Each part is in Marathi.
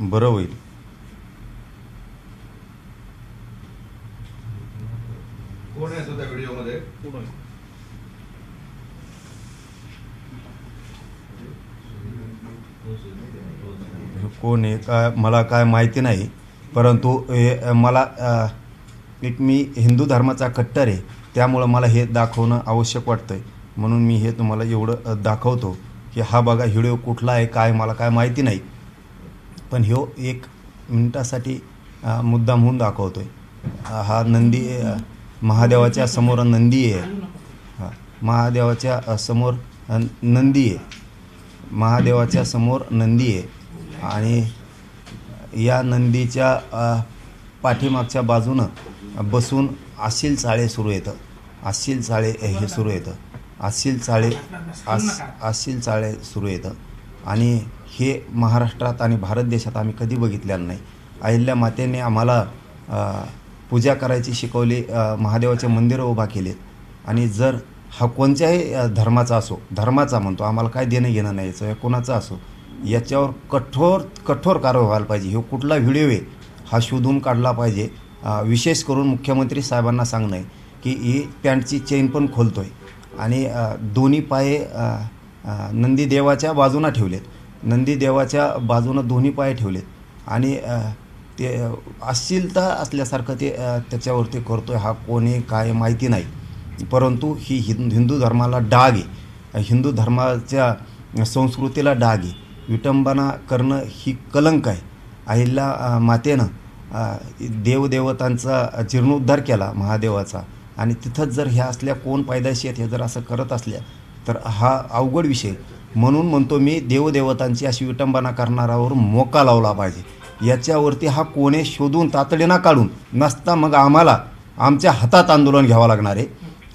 बरं होईल. कोण आहे त्या व्हिडिओमध्ये? कोण आहे काय मला काय माहिती नाही, परंतु मला मी हिंदू धर्माचा कट्टर आहे, त्यामुळं मला हे दाखवणं आवश्यक वाटतंय. म्हणून मी हे तुम्हाला एवढं दाखवतो की हा बघा व्हिडिओ कुठला आहे काय मला काय माहिती नाही, पण ह्यो 1 मिनिटासाठी मुद्दाम म्हणून दाखवतोय. हा नंदी महादेवाच्या समोर नंदी आहे. महादेवाच्या समोर नंदी आहे. महादेवाच्या समोर नंदी आहे आणि या नंदीच्या पाठीमागच्या बाजूनं बसून अश्लील चाळे सुरू येतं. अश्लील चाळे हे सुरू येतं. अश्लील चाळे सुरू येतं आणि हे महाराष्ट्रात आणि भारत देशात आम्ही कधी बघितलेलं नाही. अहिल्या मातेने आम्हाला पूजा करायची शिकवली, महादेवाचे मंदिरं उभा केलेत आणि जर हा कोणत्याही धर्माचा असो, धर्माचा म्हणतो आम्हाला काय देणं घेणं नाही याचं, कोणाचा असो, याच्यावर कठोर कारवाई व्हायला पाहिजे. हे कुठला व्हिडिओ आहे हा शोधून काढला पाहिजे. विशेष करून मुख्यमंत्री साहेबांना सांगणं आहे की ही पॅन्टची चेन पण खोलतोय आणि दोन्ही पाय नंदीदेवाच्या बाजूनं ठेवलेत. नंदीदेवाच्या बाजूनं दोन्ही पाय ठेवलेत आणि ते अश्लीलता असल्यासारखं ते त्याच्यावरती करतोय. हा कोणी काय माहिती नाही, परंतु ही हिंदू धर्माला डाग आहे. हिंदू धर्माच्या संस्कृतीला डाग आहे. विटंबना करणं ही कलंक आहे. अहिल्या मातेनं देवदेवतांचा जीर्णोद्धार केला महादेवाचा आणि तिथंच जर ह्या असल्या कोण पायदाशी आहेत हे जर असं करत असल्या तर हा अवघड विषय. म्हणून म्हणतो मी देवदेवतांची अशी विटंबना करणाऱ्यावर मोका लावला पाहिजे. याच्यावरती हा कोणे शोधून तातडीनं काढून नसता मग आम्हाला आमच्या हातात आंदोलन घ्यावं लागणार आहे.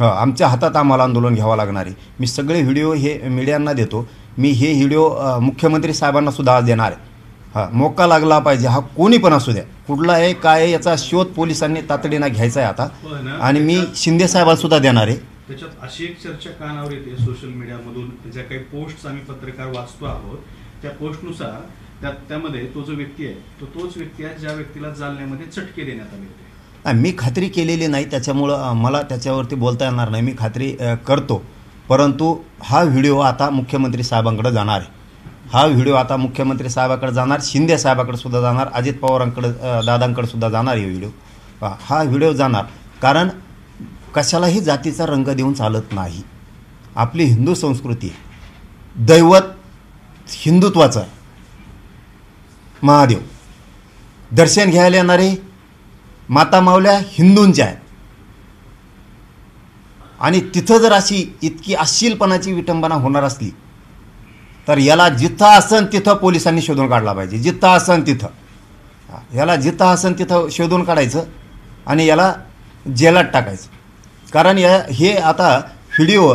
आमच्या हातात आम्हाला आंदोलन घ्यावं लागणार आहे. मी सगळे व्हिडिओ हे मीडियांना देतो. मी हे व्हिडिओ मुख्यमंत्री साहेबांना सुद्धा आज देणार आहे. मोका लागला पाहिजे. हा कोणी पण असू द्या, कुठला आहे काय आहे याचा शोध पोलिसांनी तातडीनं घ्यायचा आहे आता. आणि मी शिंदे साहेबांना सुद्धा देणार आहे. त्याच्यात अशी एक चर्चा कानावर येते सोशल मीडियामधून, ज्या काही पोस्ट्स आम्ही पत्रकार वाचतो आहोत त्या पोस्टनुसार त्यामध्ये तो जो व्यक्ती आहे तोच व्यक्ती आहे ज्या व्यक्तीला जालन्यामध्ये चटके देण्यात आले होते. मी खात्री केलेली नाही, त्याच्यामुळं मला त्याच्यावरती बोलता येणार नाही. मी खात्री करतो, परंतु हा व्हिडिओ आता मुख्यमंत्री साहेबांकडे जाणार आहे. हा व्हिडिओ आता मुख्यमंत्री साहेबाकडे जाणार, शिंदे साहेबाकडे सुद्धा जाणार, अजित पवारांकडे दादांकडे सुद्धा जाणार हे व्हिडिओ. हा व्हिडिओ जाणार, कारण कशालाही जातीचा रंग देऊन चालत नाही. आपली हिंदू संस्कृती, दैवत हिंदुत्वाचं महादेव, दर्शन घ्यायला येणारे माता माऊल्या हिंदूंच्या आहेत आणि तिथं जर अशी इतकी अश्लीलपणाची विटंबना होणार असली तर याला जिथं असन तिथं पोलिसांनी शोधून काढला पाहिजे. जिथं असन तिथं याला जिथं असन तिथं शोधून काढायचं आणि याला जेलात टाकायचं. कारण हे आता व्हिडिओ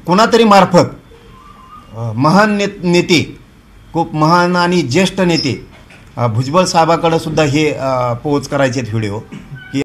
कोणातरी मार्फत महान नेते, खूप महान आणि ज्येष्ठ नेते भुजबळ साहेबाकडे सुद्धा हे पोच करायचे आहेत व्हिडिओ.